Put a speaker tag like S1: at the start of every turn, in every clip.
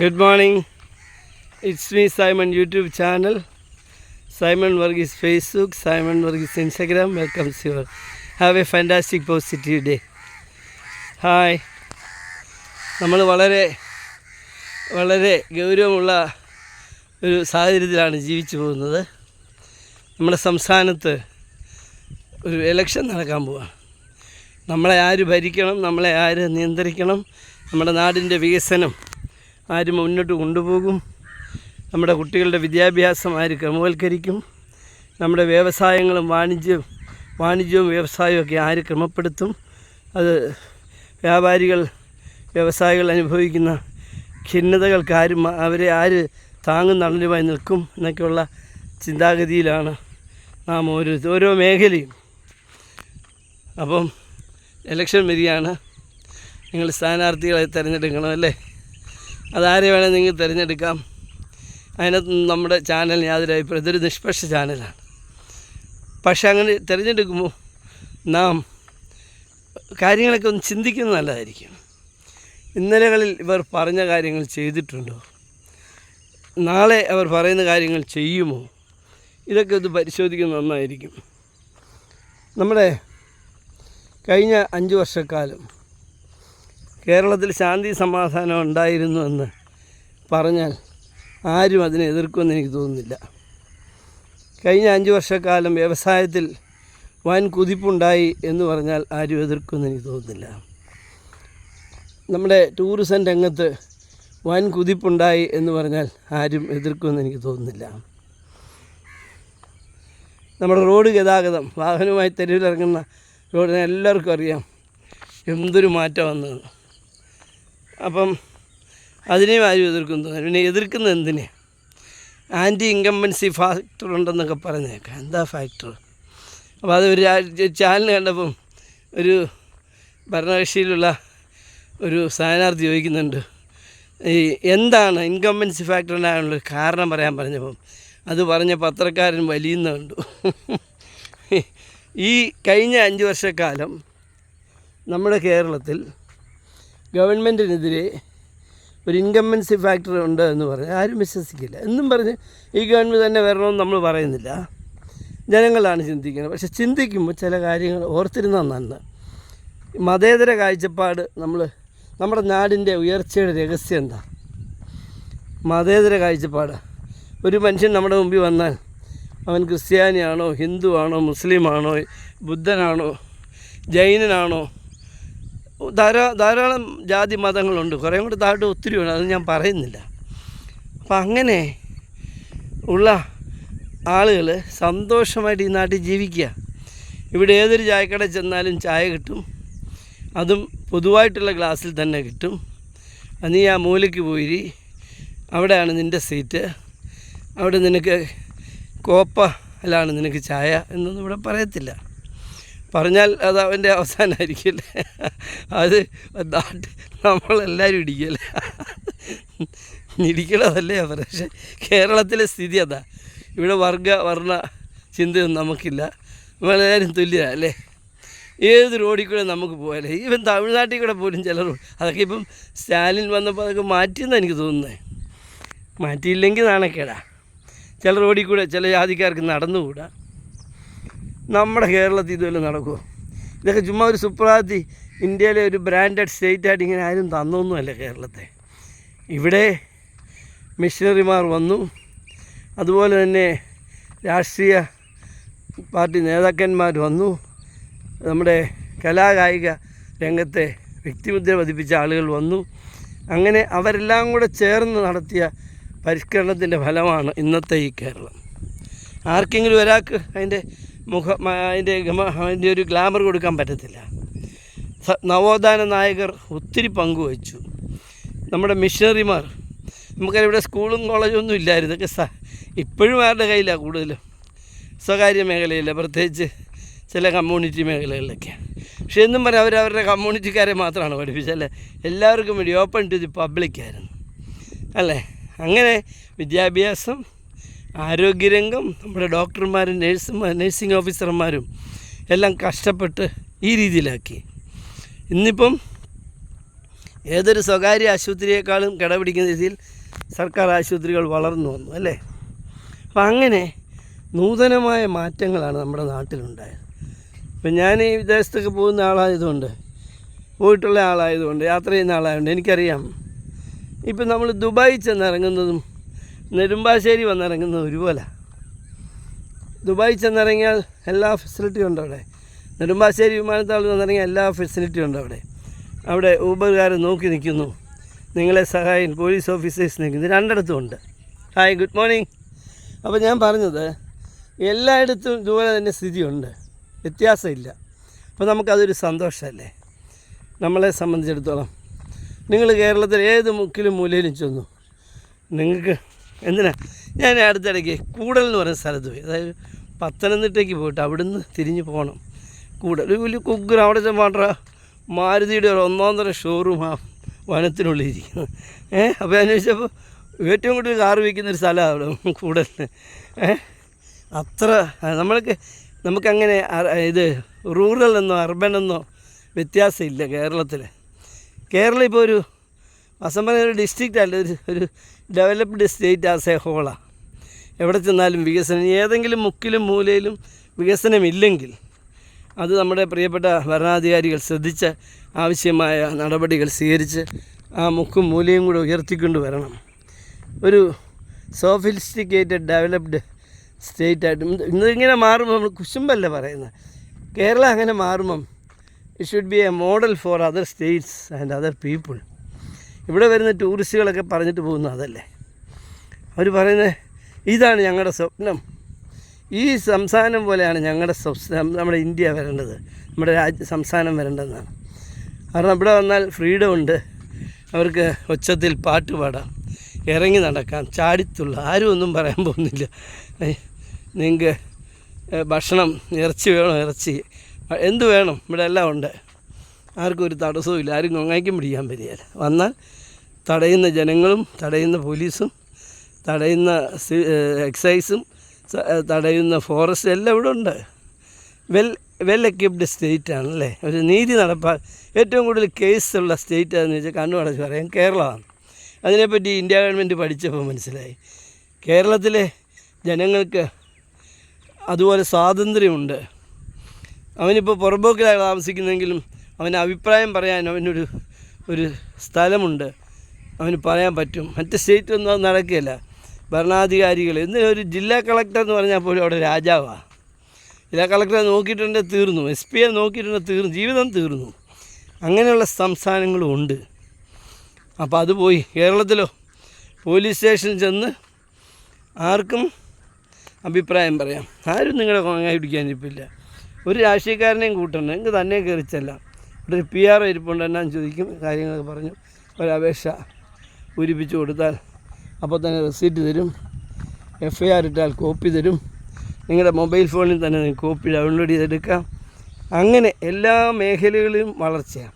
S1: Good morning. It's me Simon YouTube channel. Simon Varghese Facebook, Simon Varghese Instagram. Welcome you. Have a fantastic positive day. Hi. നമ്മൾ വളരെ ഗൗരവമുള്ള ഒരു സാഹചര്യത്തിലാണ് ജീവിച്ചു പോകുന്നത്. നമ്മുടെ സംസ്ഥാനത്ത് ഒരു ഇലക്ഷൻ നടക്കാൻ പോവുകയാണ്. നമ്മളെ ആര് ഭരിക്കണം, നമ്മളെ ആര് നിയന്ത്രിക്കണം, നമ്മുടെ നാടിൻ്റെ വികസനം ആര് മുന്നോട്ട് കൊണ്ടുപോകും, നമ്മുടെ കുട്ടികളുടെ വിദ്യാഭ്യാസം ആര് ക്രമവൽക്കരിക്കും, നമ്മുടെ വ്യവസായങ്ങളും വാണിജ്യവും വ്യവസായവും ഒക്കെ ആര് ക്രമപ്പെടുത്തും, അത് വ്യവസായികൾ അനുഭവിക്കുന്ന ഖിന്നതകൾക്ക് അവരെ ആര് താങ്ങും തണലുമായി നിൽക്കും എന്നൊക്കെയുള്ള ചിന്താഗതിയിലാണ് നാം ഓരോ മേഖലയും. അപ്പം ഇലക്ഷൻ വരികയാണ്. നിങ്ങൾ സ്ഥാനാർത്ഥികളെ തിരഞ്ഞെടുക്കണം അല്ലേ? അതാരെ വേണേൽ നിങ്ങൾക്ക് തിരഞ്ഞെടുക്കാം. അതിനകത്ത് നമ്മുടെ ചാനലിന് യാതൊരു അഭിപ്രായം, ഇതൊരു നിഷ്പക്ഷ ചാനലാണ്. പക്ഷെ അങ്ങനെ തിരഞ്ഞെടുക്കുമ്പോൾ നാം കാര്യങ്ങളൊക്കെ ഒന്ന് ചിന്തിക്കുന്നത് നല്ലതായിരിക്കും. ഇന്നലകളിൽ ഇവർ പറഞ്ഞ കാര്യങ്ങൾ ചെയ്തിട്ടുണ്ടോ? നാളെ അവർ പറയുന്ന കാര്യങ്ങൾ ചെയ്യുമോ? ഇതൊക്കെ ഒന്ന് പരിശോധിക്കുന്നത് നന്നായിരിക്കും. നമ്മുടെ കഴിഞ്ഞ 5 വർഷക്കാലം കേരളത്തിൽ ശാന്തി സമാധാനം ഉണ്ടായിരുന്നു എന്ന് പറഞ്ഞാൽ ആരും അതിനെ എതിർക്കുമെന്ന് എനിക്ക് തോന്നുന്നില്ല. കഴിഞ്ഞ 5 വർഷക്കാലം വ്യവസായത്തിൽ വൻ കുതിപ്പുണ്ടായി എന്ന് പറഞ്ഞാൽ ആരും എതിർക്കുമെന്ന് എനിക്ക് തോന്നുന്നില്ല. നമ്മുടെ ടൂറിസം രംഗത്ത് വൻ കുതിപ്പുണ്ടായി എന്ന് പറഞ്ഞാൽ ആരും എതിർക്കുമെന്ന് എനിക്ക് തോന്നുന്നില്ല. നമ്മുടെ റോഡ് ഗതാഗതം, വാഹനവുമായി തെരുവിലിറങ്ങുന്ന റോഡിനെ എല്ലാവർക്കും അറിയാം എന്തൊരു മാറ്റം വന്നത്. അപ്പം അതിനെയും ആരും എതിർക്കുന്നു. പിന്നെ എതിർക്കുന്നത് എന്തിനെ? ആൻറ്റി ഇൻകംബൻസി ഫാക്ടർ ഉണ്ടെന്നൊക്കെ പറഞ്ഞേക്കാം. എന്താ ഫാക്ടർ? അപ്പോൾ അത് ഒരു ചാനൽ കണ്ടപ്പം ഒരു ഭരണകക്ഷിയിലുള്ള ഒരു സ്ഥാനാർത്ഥി ചോദിക്കുന്നുണ്ട്, ഈ എന്താണ് ഇൻകംബൻസി ഫാക്ടർ ഉണ്ടാകാനുള്ളൊരു കാരണം പറയാൻ പറഞ്ഞപ്പം അത് പറഞ്ഞ പത്രക്കാരൻ വലിയുന്നുണ്ട്. ഈ കഴിഞ്ഞ 5 വർഷക്കാലം നമ്മുടെ കേരളത്തിൽ ഗവൺമെൻറ്റിനെതിരെ ഒരു ഇൻകംബൻസി ഫാക്ടർ ഉണ്ട് എന്ന് പറഞ്ഞ് ആരും വിശ്വസിക്കില്ല. എന്നും പറഞ്ഞ് ഈ ഗവൺമെൻറ് തന്നെ വരണമെന്ന് നമ്മൾ പറയുന്നില്ല, ജനങ്ങളാണ് ചിന്തിക്കുന്നത്. പക്ഷെ ചിന്തിക്കുമ്പോൾ ചില കാര്യങ്ങൾ ഓർത്തിരുന്നാൽ നന്ന്. മതേതര കാഴ്ചപ്പാട് നമ്മുടെ നാടിൻ്റെ ഉയർച്ചയുടെ രഹസ്യം എന്താ? മതേതര കാഴ്ചപ്പാട്. ഒരു മനുഷ്യൻ നമ്മുടെ മുമ്പിൽ വന്നാൽ അവൻ ക്രിസ്ത്യാനിയാണോ, ഹിന്ദുവാണോ, മുസ്ലിമാണോ, ബുദ്ധനാണോ, ജൈനനാണോ, ധാരാളം ജാതി മതങ്ങളുണ്ട്. കുറേ കൂടി താഴോട്ട് ഒത്തിരി വേണം, അത് ഞാൻ പറയുന്നില്ല. അപ്പം അങ്ങനെ ഉള്ള ആളുകൾ സന്തോഷമായിട്ട് ഈ നാട്ടിൽ ജീവിക്കുക. ഇവിടെ ഏതൊരു ചായക്കടയിൽ ചെന്നാലും ചായ കിട്ടും, അതും പൊതുവായിട്ടുള്ള ഗ്ലാസ്സിൽ തന്നെ കിട്ടും. നീ ആ മൂലയ്ക്ക് പോയി, അവിടെയാണ് നിൻ്റെ സീറ്റ്, അവിടെ നിനക്ക് കോപ്പയിലാണ് നിനക്ക് ചായ എന്നൊന്നും ഇവിടെ പറയത്തില്ല. പറഞ്ഞാൽ അത് അവൻ്റെ അവസാനമായിരിക്കില്ലേ, അത് നമ്മളെല്ലാവരും ഇടിക്കല്ലേ, ഇടിക്കണതല്ലേ അവർ. പക്ഷേ കേരളത്തിലെ സ്ഥിതി അതാ. ഇവിടെ വർണ്ണ ചിന്തയൊന്നും നമുക്കില്ല, നമ്മളെല്ലാവരും തുല്യമാണ് അല്ലേ. ഏത് റോഡിൽ കൂടെ നമുക്ക് പോയാലേ, ഈവൻ തമിഴ്നാട്ടിൽ കൂടെ പോലും ചില അതൊക്കെ ഇപ്പം സ്റ്റാലിൻ വന്നപ്പോൾ അതൊക്കെ മാറ്റിയെന്നാണ് എനിക്ക് തോന്നുന്നത്. മാറ്റിയില്ലെങ്കിൽ നാണക്കേടാ. ചില റോഡിൽ കൂടെ ചില ജാതിക്കാർക്ക് നടന്നുകൂടാ. നമ്മുടെ കേരളത്തിൽ ഇതുവരെ നടക്കുമോ? ഇതൊക്കെ ചുമ്മാ ഒരു സുപ്രഭാതി ഇന്ത്യയിലെ ഒരു ബ്രാൻഡഡ് സ്റ്റേറ്റായിട്ട് ഇങ്ങനെ ആരും തന്നൊന്നുമല്ല കേരളത്തെ. ഇവിടെ മിഷണറിമാർ വന്നു, അതുപോലെ തന്നെ രാഷ്ട്രീയ പാർട്ടി നേതാക്കന്മാർ വന്നു, നമ്മുടെ കലാകായിക രംഗത്തെ വ്യക്തിമുദ്ര പതിപ്പിച്ച ആളുകൾ വന്നു. അങ്ങനെ അവരെല്ലാം കൂടെ ചേർന്ന് നടത്തിയ പരിഷ്കരണത്തിൻ്റെ ഫലമാണ് ഇന്നത്തെ ഈ കേരളം. ആർക്കെങ്കിലും ഒരാൾക്ക് അതിൻ്റെ അതിൻ്റെ ഒരു ഗ്ലാമർ കൊടുക്കാൻ പറ്റത്തില്ല. നവോത്ഥാന നായകർ ഒത്തിരി പങ്കുവച്ചു. നമ്മുടെ മിഷണറിമാർ, നമുക്കറിയാം ഇവിടെ സ്കൂളും കോളേജും ഒന്നും ഇല്ലായിരുന്നു. ഇതൊക്കെ ഇപ്പോഴും ആരുടെ കയ്യിലാണ് കൂടുതലും, സ്വകാര്യ മേഖലയില്ല, പ്രത്യേകിച്ച് ചില കമ്മ്യൂണിറ്റി മേഖലകളിലൊക്കെ. പക്ഷെ എന്നും പറയാം അവരവരുടെ കമ്മ്യൂണിറ്റിക്കാരെ മാത്രമാണ് പഠിപ്പിച്ചല്ലേ, എല്ലാവർക്കും വേണ്ടി ഓപ്പൺ ടു ദി പബ്ലിക്കായിരുന്നു അല്ലേ. അങ്ങനെ വിദ്യാഭ്യാസം, ആരോഗ്യരംഗം, നമ്മുടെ ഡോക്ടർമാരും നഴ്സിംഗ് ഓഫീസർമാരും എല്ലാം കഷ്ടപ്പെട്ട് ഈ രീതിയിലാക്കി. ഇന്നിപ്പം ഏതൊരു സ്വകാര്യ ആശുപത്രിയേക്കാളും കിടപിടിക്കുന്ന രീതിയിൽ സർക്കാർ ആശുപത്രികൾ വളർന്നു വന്നു അല്ലേ. അപ്പം അങ്ങനെ നൂതനമായ മാറ്റങ്ങളാണ് നമ്മുടെ നാട്ടിലുണ്ടായത്. ഇപ്പം ഞാൻ ഈ വിദേശത്തൊക്കെ പോകുന്ന ആളായതുകൊണ്ട്, പോയിട്ടുള്ള ആളായതുകൊണ്ട്, യാത്ര ചെയ്യുന്ന ആളായതുകൊണ്ട് എനിക്കറിയാം. ഇപ്പം നമ്മൾ ദുബായി ചെന്നിറങ്ങുന്നതും നെടുമ്പാശ്ശേരി വന്നിറങ്ങുന്നതും ഒരുപോലെ. ദുബായി ചെന്നിറങ്ങിയാൽ എല്ലാ ഫെസിലിറ്റിയും ഉണ്ട് അവിടെ. നെടുമ്പാശ്ശേരി വിമാനത്താവളത്തിൽ വന്നിറങ്ങിയാൽ എല്ലാ ഫെസിലിറ്റിയും ഉണ്ട് അവിടെ. അവിടെ ഊബർകാരൻ നോക്കി നിൽക്കുന്നു, നിങ്ങളെ സഹായിക്കാൻ പോലീസ് ഓഫീസേഴ്സ് നിൽക്കുന്നു. രണ്ടിടത്തും ഉണ്ട്. Hi, good morning. അപ്പോൾ ഞാൻ പറഞ്ഞത് എല്ലായിടത്തും ഇതുപോലെ തന്നെ സ്ഥിതിയുണ്ട്, വ്യത്യാസമില്ല. അപ്പോൾ നമുക്കതൊരു സന്തോഷമല്ലേ നമ്മളെ സംബന്ധിച്ചിടത്തോളം. നിങ്ങൾ കേരളത്തിൽ ഏത് മുക്കിലും മൂലയിലും ചെന്നു, നിങ്ങൾക്ക് എന്തിനാ. ഞാൻ അടുത്തിടയ്ക്ക് കൂടൽ എന്ന് പറയുന്ന സ്ഥലത്ത് പോയി, അതായത് പത്തനംതിട്ടയ്ക്ക് പോയിട്ട് അവിടുന്ന് തിരിഞ്ഞ് പോകണം. കൂടൽ ഒരു വലിയ കുഗ്ഗർ, അവിടെ ചെമ്പാട്ര മാരുതിയുടെ ഒരു ഒന്നാന്തരം ഷോറൂം ആ വനത്തിനുള്ളിൽ ഇരിക്കുന്നു. അപ്പോൾ അന്വേഷിച്ചപ്പോൾ ഏറ്റവും കൂടുതൽ കാർ വയ്ക്കുന്നൊരു സ്ഥലമാണ് അവിടെ കൂടലിന്. അത്ര നമുക്കങ്ങനെ ഇത് റൂറൽ എന്നോ അർബൻ എന്നോ വ്യത്യാസമില്ല കേരളത്തിൽ. കേരളം ഇപ്പോൾ ഒരു അസംബന്ധ ഒരു ഡിസ്ട്രിക്റ്റ് അല്ല, ഒരു ഡെവലപ്ഡ് സ്റ്റേറ്റ് ആസ് എ ഹോളാണ്. എവിടെ ചെന്നാലും വികസനം. ഏതെങ്കിലും മുക്കിലും മൂലയിലും വികസനമില്ലെങ്കിൽ അത് നമ്മുടെ പ്രിയപ്പെട്ട ഭരണാധികാരികൾ ശ്രദ്ധിച്ച് ആവശ്യമായ നടപടികൾ സ്വീകരിച്ച് ആ മുക്കും മൂലയും കൂടെ ഉയർത്തിക്കൊണ്ട് വരണം. ഒരു സോഫിസ്റ്റിക്കേറ്റഡ് ഡെവലപ്ഡ് സ്റ്റേറ്റായിട്ട് ഇന്നിങ്ങനെ മാറുമ്പോൾ നമ്മൾ കുശുമ്പല്ല പറയുന്നത്. കേരളം അങ്ങനെ മാറുമ്പം it should be a model for other states and other people. ഇവിടെ വരുന്ന ടൂറിസ്റ്റുകളൊക്കെ പറഞ്ഞിട്ട് പോകുന്നത് അതല്ലേ. അവർ പറയുന്നത് ഇതാണ് ഞങ്ങളുടെ സ്വപ്നം, ഈ സംസ്ഥാനം പോലെയാണ് ഞങ്ങളുടെ നമ്മുടെ ഇന്ത്യ വരേണ്ടത്, നമ്മുടെ സംസ്ഥാനം വരേണ്ടതെന്നാണ്. കാരണം ഇവിടെ വന്നാൽ ഫ്രീഡം ഉണ്ട്, അവർക്ക് ഒച്ചത്തിൽ പാട്ട് പാടാം, ഇറങ്ങി നടക്കാം, ചാടിത്തുള്ള, ആരും ഒന്നും പറയാൻ പോകുന്നില്ല. നിങ്ങൾക്ക് ഭക്ഷണം ഇറച്ചി വേണോ, ഇറച്ചി എന്ത് വേണം, ഇവിടെ എല്ലാം ഉണ്ട്. ആർക്കും ഒരു തടസ്സവും ഇല്ല, ആരും കൊങ്ങായ്ക്കും പിടിക്കാൻ പറ്റില്ല. വന്നാൽ തടയുന്ന ജനങ്ങളും തടയുന്ന പോലീസും തടയുന്ന എക്സൈസും തടയുന്ന ഫോറസ്റ്റ് എല്ലാം ഇവിടെ ഉണ്ട്. വെൽ എക്യുപ്ഡ് സ്റ്റേറ്റാണല്ലേ. ഒരു നീതി ഏറ്റവും കൂടുതൽ കേസുള്ള സ്റ്റേറ്റ് ആണെന്ന് വെച്ചാൽ കണ്ണുടച്ച് പറയാം കേരളമാണ്. അതിനെപ്പറ്റി ഇന്ത്യ ഗവൺമെൻറ് പഠിച്ചപ്പോൾ മനസ്സിലായി. കേരളത്തിലെ ജനങ്ങൾക്ക് അതുപോലെ സ്വാതന്ത്ര്യമുണ്ട്. അവനിപ്പോൾ പുറമ്പോക്കിലാണ് താമസിക്കുന്നെങ്കിലും അവന് അഭിപ്രായം പറയാൻ ഒരു സ്ഥലമുണ്ട്, അവന് പറയാൻ പറ്റും. മറ്റ് സ്റ്റേറ്റൊന്നും അത് നടക്കുകയില്ല. ഭരണാധികാരികൾ ഒരു ജില്ലാ കളക്ടർ എന്ന് പറഞ്ഞാൽ പോലും അവിടെ രാജാവാണ്. ജില്ലാ കളക്ടറെ നോക്കിയിട്ടുണ്ടെങ്കിൽ തീർന്നു, SP നോക്കിയിട്ടുണ്ടെങ്കിൽ തീർന്നു, ജീവിതം തീർന്നു. അങ്ങനെയുള്ള സംസ്ഥാനങ്ങളും ഉണ്ട്. അപ്പോൾ അത് പോയി. കേരളത്തിലോ പോലീസ് സ്റ്റേഷനിൽ ചെന്ന് ആർക്കും അഭിപ്രായം പറയാം, ആരും നിങ്ങളെ കൊങ്ങായി പിടിക്കാനിരിപ്പില്ല. ഒരു രാഷ്ട്രീയക്കാരനെയും കൂട്ടണം, നിങ്ങൾക്ക് തന്നെ കയറിച്ചെല്ലാം. ഇവിടെ ഒരു PR ഇരിപ്പുണ്ട്, എന്നാന്ന് ചോദിക്കും, കാര്യങ്ങളൊക്കെ പറഞ്ഞു ഒരപേക്ഷ പൂരിപ്പിച്ച് കൊടുത്താൽ അപ്പോൾ തന്നെ റെസീറ്റ് തരും, FIR ഇട്ടാൽ കോപ്പി തരും, നിങ്ങളുടെ മൊബൈൽ ഫോണിൽ തന്നെ നിങ്ങൾക്ക് കോപ്പി ഡൗൺലോഡ് ചെയ്തെടുക്കാം. അങ്ങനെ എല്ലാ മേഖലകളിലും വളർച്ചയാണ്.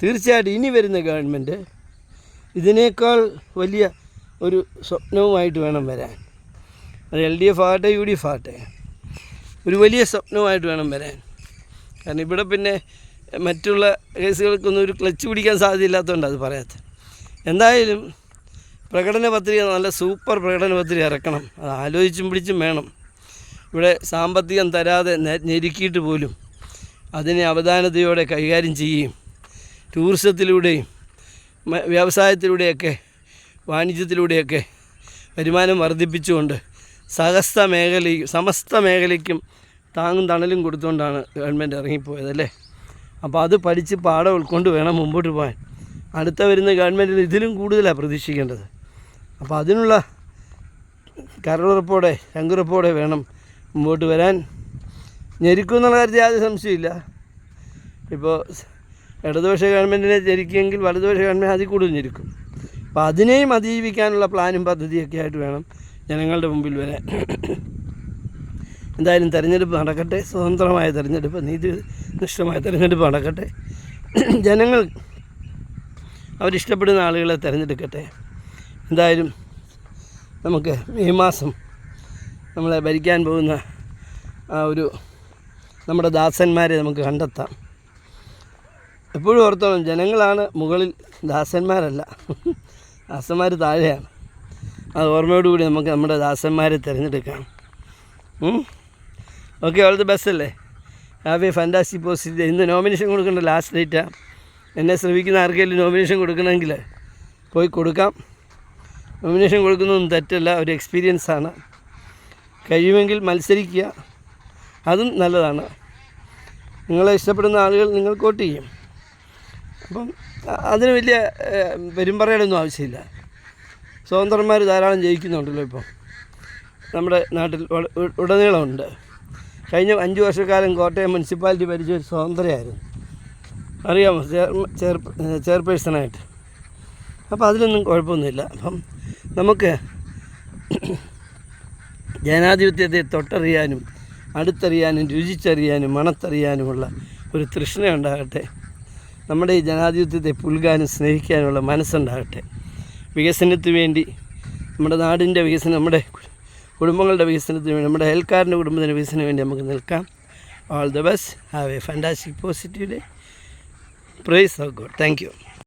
S1: തീർച്ചയായിട്ടും ഇനി വരുന്ന ഗവൺമെൻറ് ഇതിനേക്കാൾ വലിയ ഒരു സ്വപ്നവുമായിട്ട് വേണം വരാൻ. അത് LDF ആകട്ടെ UDF ആകട്ടെ, ഒരു വലിയ സ്വപ്നവുമായിട്ട് വേണം വരാൻ. കാരണം ഇവിടെ പിന്നെ മറ്റുള്ള കേസുകൾക്കൊന്നും ഒരു ക്ലച്ച് പിടിക്കാൻ സാധ്യതയില്ലാത്തതുകൊണ്ട് അത് പറയാത്തത്. എന്തായാലും പ്രകടന പത്രിക നല്ല സൂപ്പർ പ്രകടന പത്രിക ഇറക്കണം. അത് ആലോചിച്ചും പിടിച്ചും വേണം. ഇവിടെ സാമ്പത്തികം തരാതെ ഞെരുക്കിയിട്ട് പോലും അതിനെ അവധാനതയോടെ കൈകാര്യം ചെയ്യുകയും ടൂറിസത്തിലൂടെയും വ്യവസായത്തിലൂടെയൊക്കെ വാണിജ്യത്തിലൂടെയൊക്കെ വരുമാനം വർദ്ധിപ്പിച്ചുകൊണ്ട് സമസ്ത മേഖലയ്ക്കും താങ്ങും തണലും കൊടുത്തുകൊണ്ടാണ് ഗവൺമെൻറ് ഇറങ്ങിപ്പോയതല്ലേ. അപ്പോൾ അത് പഠിച്ച് പാഠം ഉൾക്കൊണ്ട് വേണം മുമ്പോട്ട് പോകാൻ. അടുത്ത വരുന്ന ഗവൺമെൻറ്റിന് ഇതിലും കൂടുതലാണ് പ്രതീക്ഷിക്കേണ്ടത്. അപ്പോൾ അതിനുള്ള കരളുറപ്പോടെ ശങ്കുറപ്പോടെ വേണം മുമ്പോട്ട് വരാൻ. ഞെരുക്കും എന്നുള്ള കാര്യത്തിൽ യാതൊരു സംശയമില്ല. ഇപ്പോൾ ഇടതുപക്ഷ ഗവൺമെൻറ്റിനെ ഞെരുക്കിയെങ്കിൽ വലതുപക്ഷ ഗവൺമെൻറ് അതിൽ കൂടുതൽ ഞെരുക്കും. അപ്പോൾ അതിനെയും അതിജീവിക്കാനുള്ള പ്ലാനും പദ്ധതിയൊക്കെ ആയിട്ട് വേണം ജനങ്ങളുടെ മുമ്പിൽ വരാൻ. എന്തായാലും തിരഞ്ഞെടുപ്പ് നടക്കട്ടെ, സ്വതന്ത്രമായ തിരഞ്ഞെടുപ്പ്, നീതിനിഷ്ഠമായ തിരഞ്ഞെടുപ്പ് നടക്കട്ടെ. ജനങ്ങൾ അവരിഷ്ടപ്പെടുന്ന ആളുകളെ തിരഞ്ഞെടുക്കട്ടെ. എന്തായാലും നമുക്ക് മെയ് മാസം നമ്മളെ ഭരിക്കാൻ പോകുന്ന നമ്മുടെ ദാസന്മാരെ നമുക്ക് കണ്ടെത്താം. എപ്പോഴും ഓർത്തോളം ജനങ്ങളാണ് മുകളിൽ, ദാസന്മാരല്ല. ദാസന്മാർ താഴെയാണ്. അത് ഓർമ്മയോടുകൂടി നമുക്ക് നമ്മുടെ ദാസന്മാരെ തിരഞ്ഞെടുക്കാം. ഓക്കെ, ഓൾ ദി ബെസ്റ്റ് അല്ലേ. Have a fantastic positive. ഇന്ന് നോമിനേഷൻ കൊടുക്കേണ്ട ലാസ്റ്റ് ഡേറ്റാണ്. എന്നെ ശ്രമിക്കുന്ന ആർക്കെങ്കിലും നോമിനേഷൻ കൊടുക്കണമെങ്കിൽ പോയി കൊടുക്കാം. നോമിനേഷൻ കൊടുക്കുന്നതൊന്നും തെറ്റല്ല, ഒരു എക്സ്പീരിയൻസാണ്. കഴിയുമെങ്കിൽ മത്സരിക്കുക, അതും നല്ലതാണ്. നിങ്ങളെ ഇഷ്ടപ്പെടുന്ന ആളുകൾ നിങ്ങൾക്ക് വോട്ട് ചെയ്യും. അപ്പം അതിന് വലിയ പെരുമ്പറയുടെയൊന്നും ആവശ്യമില്ല. സ്വതന്ത്രന്മാർ ധാരാളം ജയിക്കുന്നുണ്ടല്ലോ ഇപ്പോൾ നമ്മുടെ നാട്ടിൽ ഉടനീളമുണ്ട്. കഴിഞ്ഞ 5 വർഷക്കാലം കോട്ടയം മുനിസിപ്പാലിറ്റി ഭരിച്ച ഒരു സ്വതന്ത്രയായിരുന്നു, അറിയാമോ, ചെയർപേഴ്സണായിട്ട്. അപ്പോൾ അതിലൊന്നും കുഴപ്പമൊന്നുമില്ല. അപ്പം നമുക്ക് ജനാധിപത്യത്തെ തൊട്ടറിയാനും അടുത്തറിയാനും രുചിച്ചറിയാനും മണത്തറിയാനുമുള്ള ഒരു തൃഷ്ണയുണ്ടാകട്ടെ. നമ്മുടെ ഈ ജനാധിപത്യത്തെ പുൽകാനും സ്നേഹിക്കാനുമുള്ള മനസ്സുണ്ടാകട്ടെ. വികസനത്തിന് വേണ്ടി, നമ്മുടെ നാടിൻ്റെ വികസനം, നമ്മുടെ കുടുംബങ്ങളുടെ വികസനത്തിന് വേണ്ടി, നമ്മുടെ അയൽക്കാരൻ്റെ കുടുംബത്തിൻ്റെ വികസനത്തിന് വേണ്ടി നമുക്ക് നിൽക്കാം. All the best. Have a fantastic positive day. Praise of God. Thank U.